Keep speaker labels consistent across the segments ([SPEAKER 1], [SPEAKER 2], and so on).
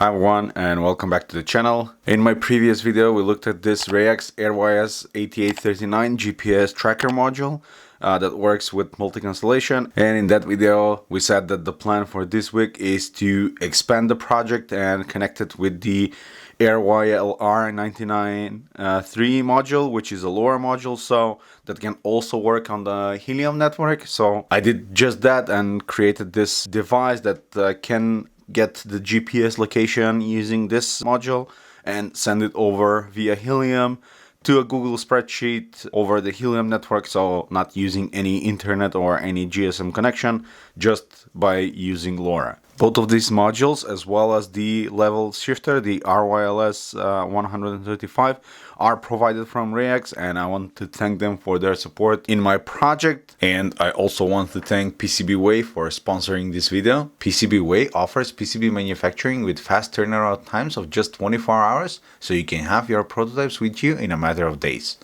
[SPEAKER 1] Hi everyone and welcome back to the channel. In my previous video we looked at this Reyax RYS8839 GPS tracker module that works with multi-constellation, and in that video we said that the plan for this week is to expand the project and connect it with the RYLR993 module, which is a LoRa module, so that can also work on the Helium network. So I did just that and created this device that can get the GPS location using this module and send it over via Helium to a Google spreadsheet over the Helium network, so not using any internet or any GSM connection, just by using LoRa. Both of these modules, as well as the level shifter, the RYLS993, are provided from Reyax, and I want to thank them for their support in my project. And I also want to thank PCBWay for sponsoring this video. PCBWay offers PCB manufacturing with fast turnaround times of just 24 hours, so you can have your prototypes with you in a matter of days.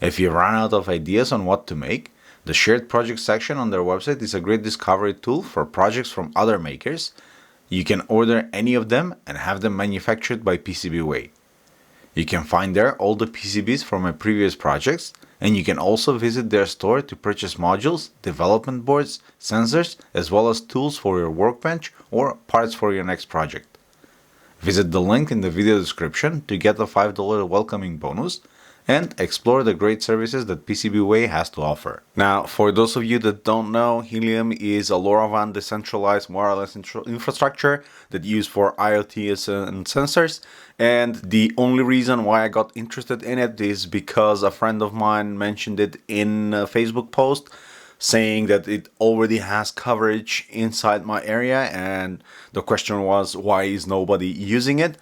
[SPEAKER 1] If you run out of ideas on what to make, the shared project section on their website is a great discovery tool for projects from other makers. You can order any of them and have them manufactured by PCBWay. You can find there all the PCBs from my previous projects, and you can also visit their store to purchase modules, development boards, sensors, as well as tools for your workbench or parts for your next project. Visit the link in the video description to get a $5 welcoming bonus and explore the great services that PCBWay has to offer. Now, for those of you that don't know, Helium is a LoRaWAN decentralized wireless infrastructure that used for IoT and sensors. And the only reason why I got interested in it is because a friend of mine mentioned it in a Facebook post, saying that it already has coverage inside my area, and the question was, why is nobody using it?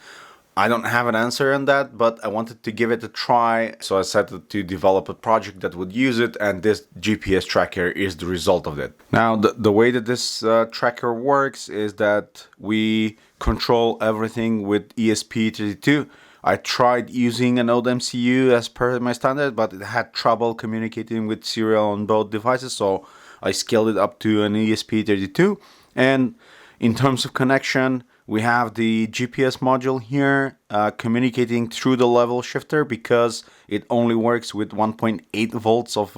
[SPEAKER 1] I don't have an answer on that, but I wanted to give it a try, so I decided to develop a project that would use it, and this GPS tracker is the result of it. Now, the way that this tracker works is that we control everything with ESP32. I tried using an old MCU as per my standard, but it had trouble communicating with serial on both devices, so I scaled it up to an ESP32. And in terms of connection, we have the GPS module here communicating through the level shifter, because it only works with 1.8 volts of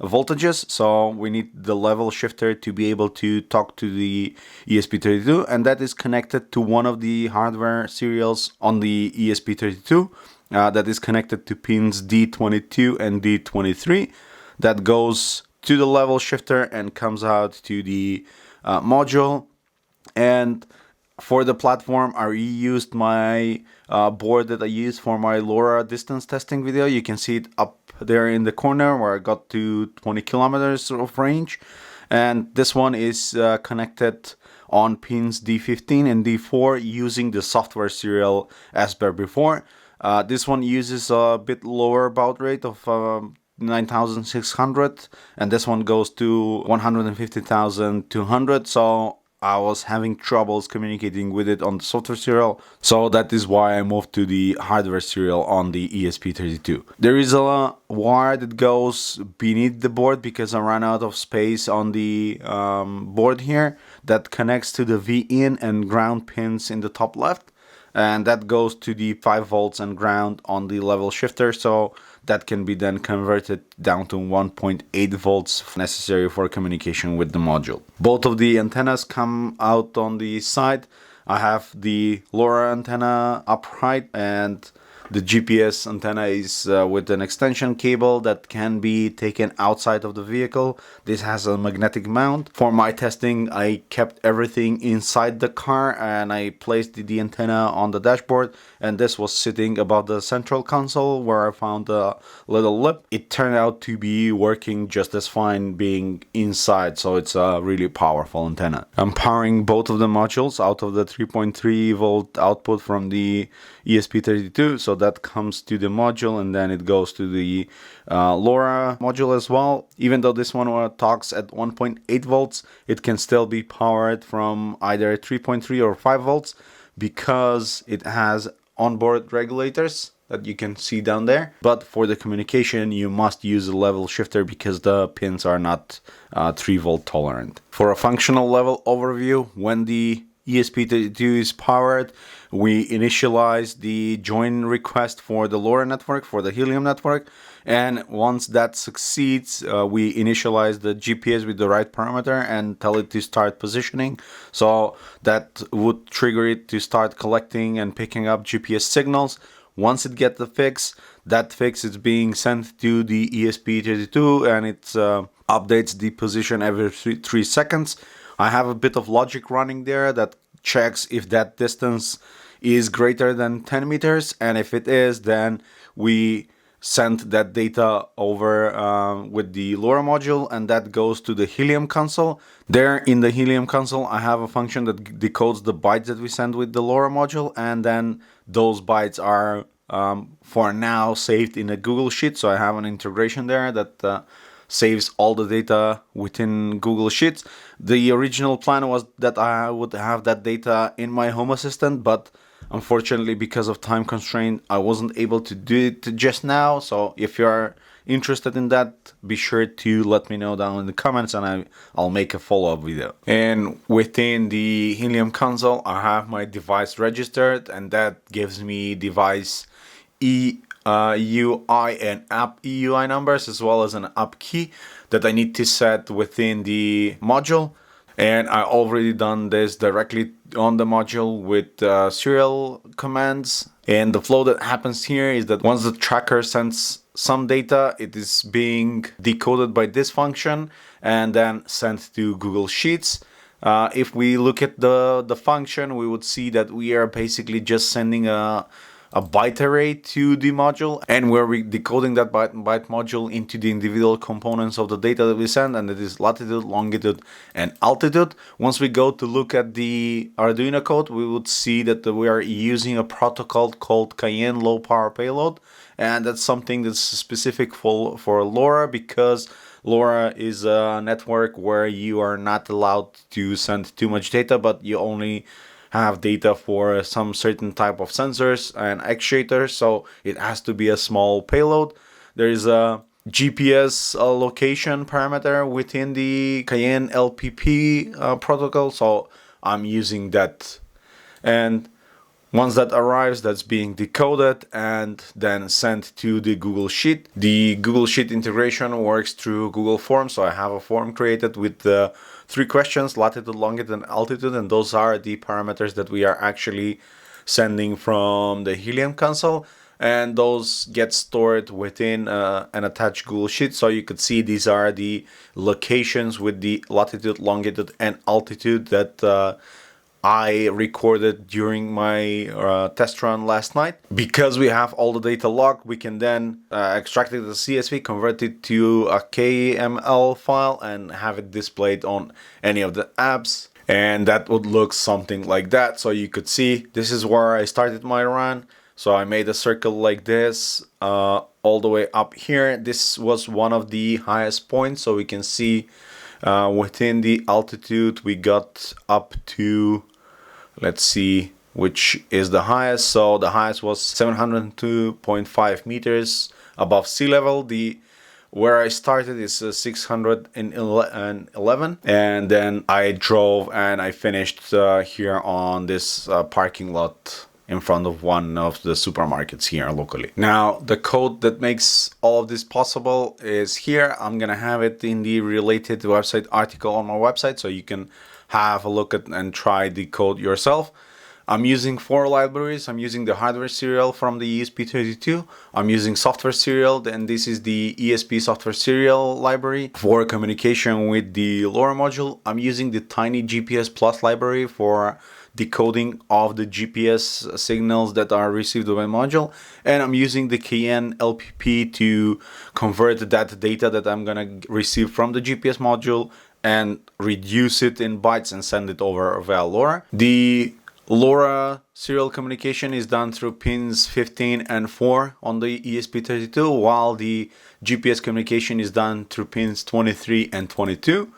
[SPEAKER 1] voltages. So we need the level shifter to be able to talk to the ESP32, and that is connected to one of the hardware serials on the ESP32 that is connected to pins D22 and D23. That goes to the level shifter and comes out to the module. And for the platform, I reused my board that I used for my LoRa distance testing video. You can see it up there in the corner where I got to 20 kilometers of range. And this one is connected on pins D15 and D4 using the software serial as per before. This one uses a bit lower baud rate of 9600, and this one goes to 150,200. So I was having troubles communicating with it on the software serial, so that is why I moved to the hardware serial on the ESP32. There is a wire that goes beneath the board because I ran out of space on the board here, that connects to the V-in and ground pins in the top left, and that goes to the 5 volts and ground on the level shifter, so that can be then converted down to 1.8 volts necessary for communication with the module. Both of the antennas come out on the side. I have the LoRa antenna upright, and the GPS antenna is with an extension cable that can be taken outside of the vehicle. This has a magnetic mount. For my testing, I kept everything inside the car, and I placed the antenna on the dashboard, and this was sitting above the central console where I found a little lip. It turned out to be working just as fine being inside, so it's a really powerful antenna. I'm powering both of the modules out of the 3.3 volt output from the ESP32, so that comes to the module, and then it goes to the LoRa module as well. Even though this one talks at 1.8 volts, it can still be powered from either 3.3 or 5 volts because it has onboard regulators that you can see down there. But for the communication, you must use a level shifter because the pins are not 3 volt tolerant. For a functional level overview, when the ESP32 is powered, we initialize the join request for the LoRa network, for the Helium network, and once that succeeds, we initialize the GPS with the right parameter and tell it to start positioning. So that would trigger it to start collecting and picking up GPS signals. Once it gets the fix, that fix is being sent to the ESP32 and it updates the position every 3 seconds. I have a bit of logic running there that checks if that distance is greater than 10 meters, and if it is, then we send that data over with the LoRa module, and that goes to the Helium console. There in the Helium console, I have a function that decodes the bytes that we send with the LoRa module, and then those bytes are for now saved in a Google Sheet. So I have an integration there that saves all the data within Google Sheets. The original plan was that I would have that data in my Home Assistant, but unfortunately, because of time constraint, I wasn't able to do it just now. So if you're interested in that, be sure to let me know down in the comments and I'll make a follow-up video. And within the Helium console, I have my device registered, and that gives me device EUI and app EUI numbers, as well as an app key that I need to set within the module. And I already done this directly on the module with serial commands. And the flow that happens here is that once the tracker sends some data, it is being decoded by this function and then sent to Google Sheets. If we look at the function, we would see that we are basically just sending a byte array to the module, and we're decoding that byte module into the individual components of the data that we send, and it is latitude, longitude, and altitude. Once we go to look at the Arduino code, we would see that we are using a protocol called Cayenne Low Power Payload, and that's something that's specific for LoRa, because LoRa is a network where you are not allowed to send too much data, but you only have data for some certain type of sensors and actuators, so it has to be a small payload. There is a GPS location parameter within the Cayenne LPP protocol, so I'm using that. And once that arrives, that's being decoded and then sent to the Google Sheet. The Google Sheet integration works through Google Forms, so I have a form created with the 3 questions, latitude, longitude, and altitude, and those are the parameters that we are actually sending from the Helium console, and those get stored within an attached Google Sheet. So you could see these are the locations with the latitude, longitude, and altitude that I recorded during my test run last night. Because we have all the data logged, we can then extract it as a CSV, convert it to a KML file, and have it displayed on any of the apps. And that would look something like that. So you could see this is where I started my run. So I made a circle like this all the way up here. This was one of the highest points. So we can see within the altitude we got up to, let's see which is the highest. So the highest was 702.5 meters above sea level. Where I started is 611, and then I drove and I finished here on this parking lot in front of one of the supermarkets here locally. Now, the code that makes all of this possible is here. I'm gonna have it in the related website article on my website, so you can have a look at and try the code yourself. I'm using 4 libraries. I'm using the hardware serial from the ESP32. I'm using software serial, and this is the ESP software serial library for communication with the LoRa module. I'm using the Tiny GPS Plus library for decoding of the GPS signals that are received by module, and I'm using the Cayenne LPP to convert that data that I'm gonna receive from the GPS module and reduce it in bytes and send it over via LoRa. The LoRa serial communication is done through pins 15 and 4 on the ESP32, while the GPS communication is done through pins 23 and 22.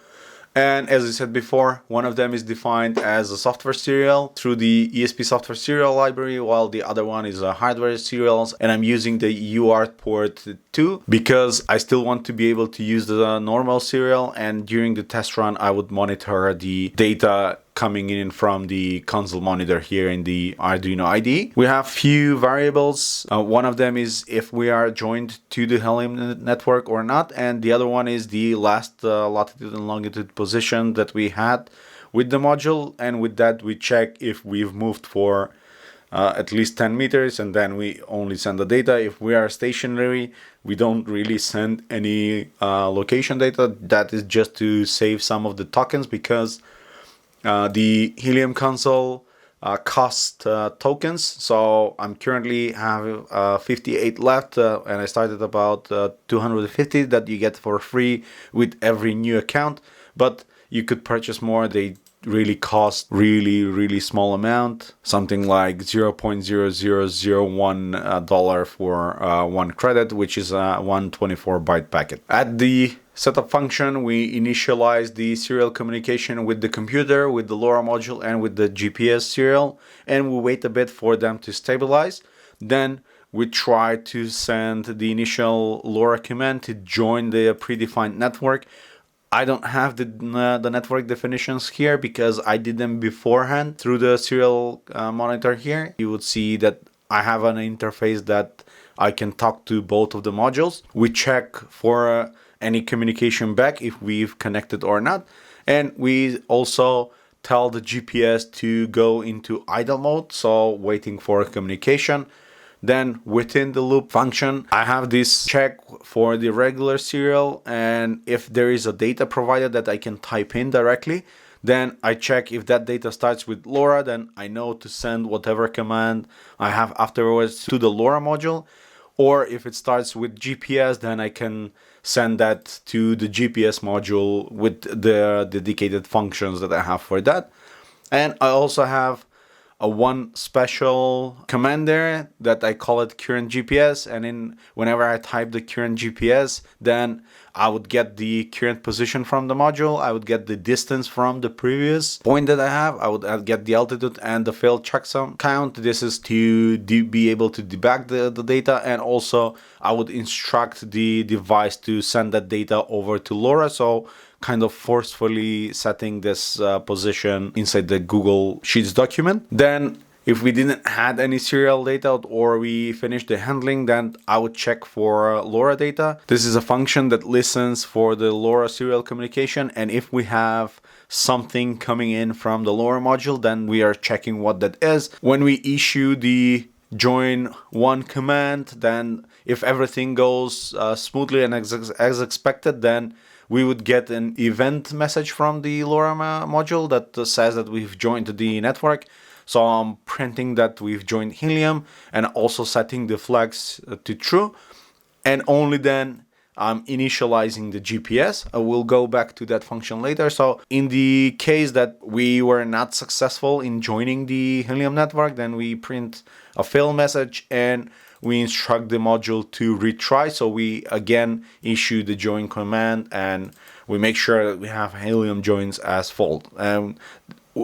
[SPEAKER 1] And as I said before, one of them is defined as a software serial through the ESP software serial library, while the other one is a hardware serials, and I'm using the UART port 2 because I still want to be able to use the normal serial, and during the test run I would monitor the data coming in from the console monitor here in the Arduino IDE. We have few variables. One of them is if we are joined to the Helium network or not, and the other one is the last latitude and longitude position that we had with the module, and with that we check if we've moved for at least 10 meters, and then we only send the data. If we are stationary, we don't really send any location data. That is just to save some of the tokens, because the Helium console cost tokens. So I'm currently have 58 left, and I started about 250 that you get for free with every new account, but you could purchase more. They really cost really small amount, something like $0.0001 for one credit, which is a 124 byte packet. At the setup function, we initialize the serial communication with the computer, with the LoRa module, and with the GPS serial, and we wait a bit for them to stabilize. Then we try to send the initial LoRa command to join the predefined network. I don't have the network definitions here because I did them beforehand through the serial monitor here. You would see that I have an interface that I can talk to both of the modules. We check for any communication back if we've connected or not. And we also tell the GPS to go into idle mode, so waiting for communication. Then within the loop function, I have this check for the regular serial, and if there is a data provided that I can type in directly, then I check if that data starts with LoRa, then I know to send whatever command I have afterwards to the LoRa module. Or if it starts with GPS, then I can send that to the GPS module with the dedicated functions that I have for that. And I also have one special command there that I call it current GPS, and whenever I type the current GPS, then I would get the current position from the module, I would get the distance from the previous point that I have, I would get the altitude and the failed checksum count. This is to be able to debug the data, and also I would instruct the device to send that data over to LoRa, so kind of forcefully setting this position inside the Google Sheets document. Then if we didn't had any serial data or we finished the handling, then I would check for LoRa data. This is a function that listens for the LoRa serial communication, and if we have something coming in from the LoRa module, then we are checking what that is. When we issue the join one command, then if everything goes smoothly and as expected, then we would get an event message from the LoRa module that says that we've joined the network. So I'm printing that we've joined Helium and also setting the flags to true. And only then I'm initializing the GPS. I will go back to that function later. So in the case that we were not successful in joining the Helium network, then we print a fail message and we instruct the module to retry. So we again issue the join command and we make sure that we have Helium joins as fault. And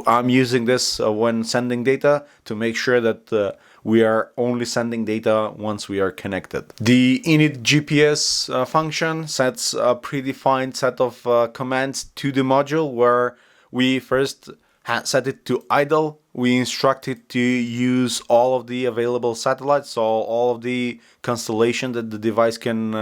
[SPEAKER 1] I'm using this when sending data to make sure that we are only sending data once we are connected. The init GPS function sets a predefined set of commands to the module, where we first set it to idle. We instruct it to use all of the available satellites, so all of the constellation that the device can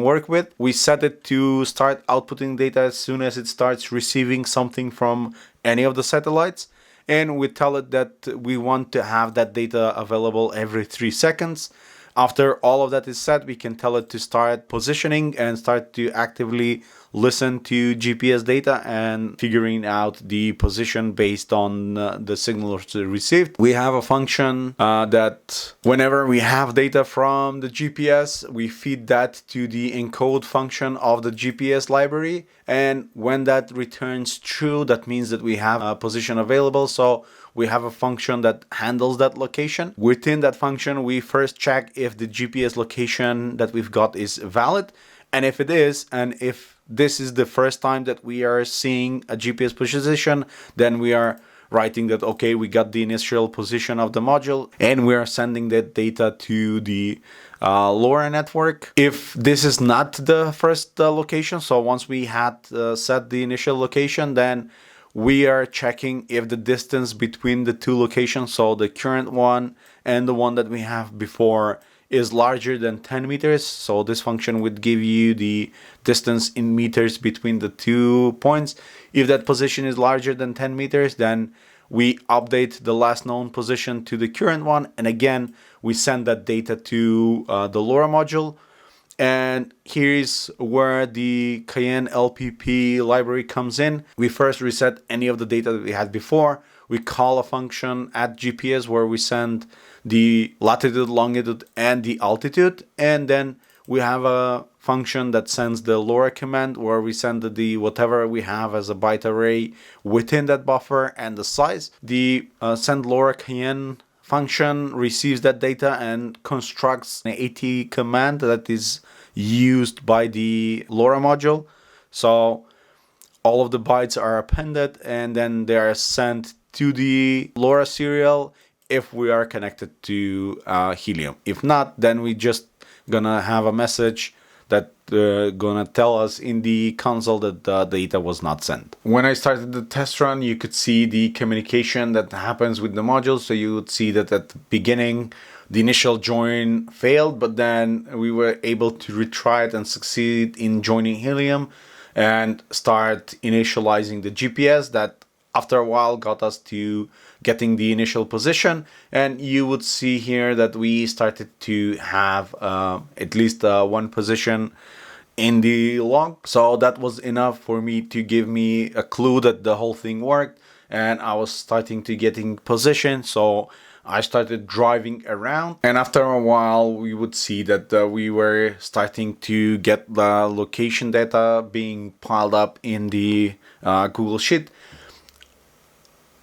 [SPEAKER 1] work with. We set it to start outputting data as soon as it starts receiving something from any of the satellites, and we tell it that we want to have that data available every 3 seconds. After all of that is set, we can tell it to start positioning and start to actively listen to GPS data and figuring out the position based on the signals received. We have a function that whenever we have data from the GPS, we feed that to the encode function of the GPS library. And when that returns true, that means that we have a position available. So we have a function that handles that location. Within that function, we first check if the GPS location that we've got is valid. And if it is, and if this is the first time that we are seeing a GPS position, then we are writing that, okay, we got the initial position of the module and we are sending that data to the LoRa network. If this is not the first location, so once we had set the initial location, then we are checking if the distance between the two locations, so the current one and the one that we have before, is larger than 10 meters. So this function would give you the distance in meters between the 2 points. If that position is larger than 10 meters, then we update the last known position to the current one, and again we send that data to the LoRa module. And here's where the Cayenne LPP library comes in. We first reset any of the data that we had before. We call a function at GPS where we send the latitude, longitude, and the altitude. And then we have a function that sends the LoRa command where we send the whatever we have as a byte array within that buffer and the size. The send LoRa Cayenne function receives that data and constructs an AT command that is used by the LoRa module. So all of the bytes are appended and then they are sent to the LoRa serial if we are connected to Helium. If not, then we just gonna have a message that gonna tell us in the console that the data was not sent. When I started the test run, you could see the communication that happens with the module. So you would see that at the beginning, the initial join failed, but then we were able to retry it and succeed in joining Helium and start initializing the GPS. That after a while got us to getting the initial position, and you would see here that we started to have at least one position in the log. So that was enough for me to give me a clue that the whole thing worked, and I was starting to getting position. So I started driving around, and after a while we would see that we were starting to get the location data being piled up in the Google Sheet.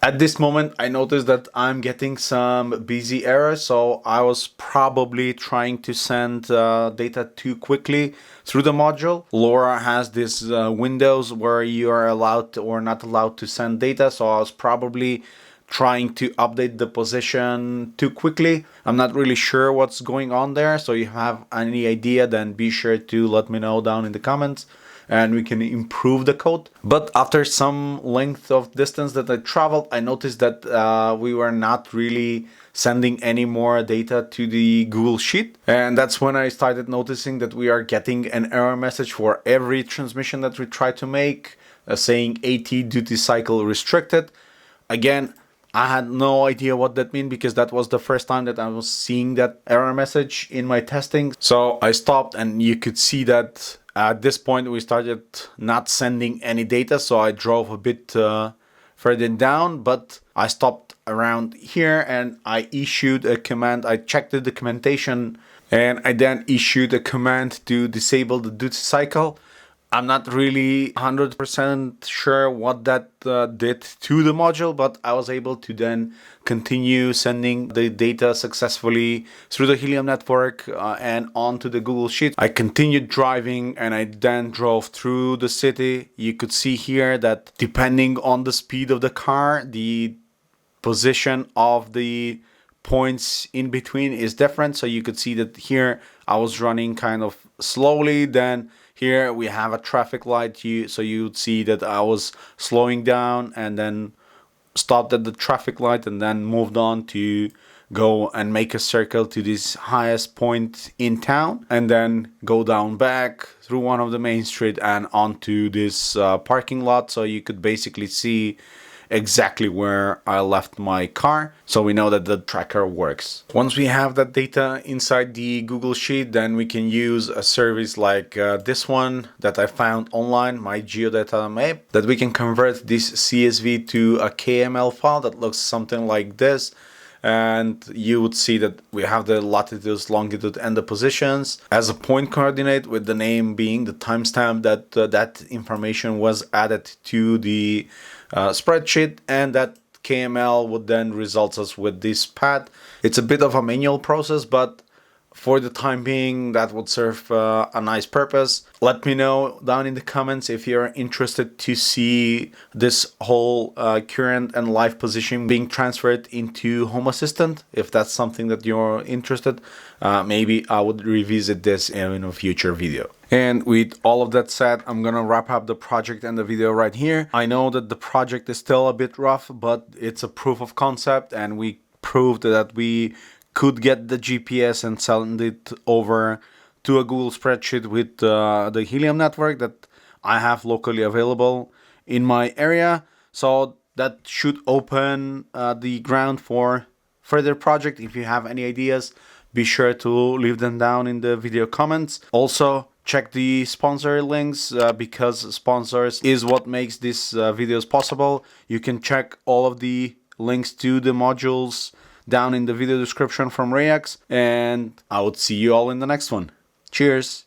[SPEAKER 1] At this moment, I noticed that I'm getting some busy errors, so I was probably trying to send data too quickly through the module. LoRa has these windows where you are allowed or not allowed to send data, so I was probably trying to update the position too quickly. I'm not really sure what's going on there, so if you have any idea, then be sure to let me know down in the comments, and we can improve the code. But after some length of distance that I traveled, I noticed that we were not really sending any more data to the Google Sheet. And that's when I started noticing that we are getting an error message for every transmission that we try to make, saying AT duty cycle restricted. Again, I had no idea what that meant because that was the first time that I was seeing that error message in my testing. So I stopped, and you could see that at this point we started not sending any data. So I drove a bit further down, but I stopped around here and I issued a command. I checked the documentation and I then issued a command to disable the duty cycle. I'm not really 100% sure what that did to the module, but I was able to then continue sending the data successfully through the Helium Network and onto the Google Sheet. I continued driving and I then drove through the city. You could see here that depending on the speed of the car, the position of the points in between is different. So you could see that here I was running kind of slowly, then here we have a traffic light, so you'd see that I was slowing down and then stopped at the traffic light and then moved on to go and make a circle to this highest point in town and then go down back through one of the main street and onto this parking lot. So you could basically see exactly where I left my car, so we know that the tracker works. Once we have that data inside the Google Sheet, then we can use a service like this one that I found online, my geodata map, that we can convert this CSV to a KML file that looks something like this. And you would see that we have the latitudes, longitude, and the positions as a point coordinate, with the name being the timestamp that that information was added to the spreadsheet, and that KML would then result us with this path. It's a bit of a manual process, but for the time being, that would serve a nice purpose. Let me know down in the comments if you're interested to see this whole current and live position being transferred into Home Assistant. If that's something that you're interested, maybe I would revisit this in a future video. And with all of that said, I'm gonna wrap up the project and the video right here. I know that the project is still a bit rough, but it's a proof of concept, and we proved that we could get the GPS and send it over to a Google spreadsheet with the Helium network that I have locally available in my area. So that should open the ground for further project. If you have any ideas, be sure to leave them down in the video comments. Also, check the sponsor links because sponsors is what makes these videos possible. You can check all of the links to the modules down in the video description from Reyax, and I would see you all in the next one. Cheers!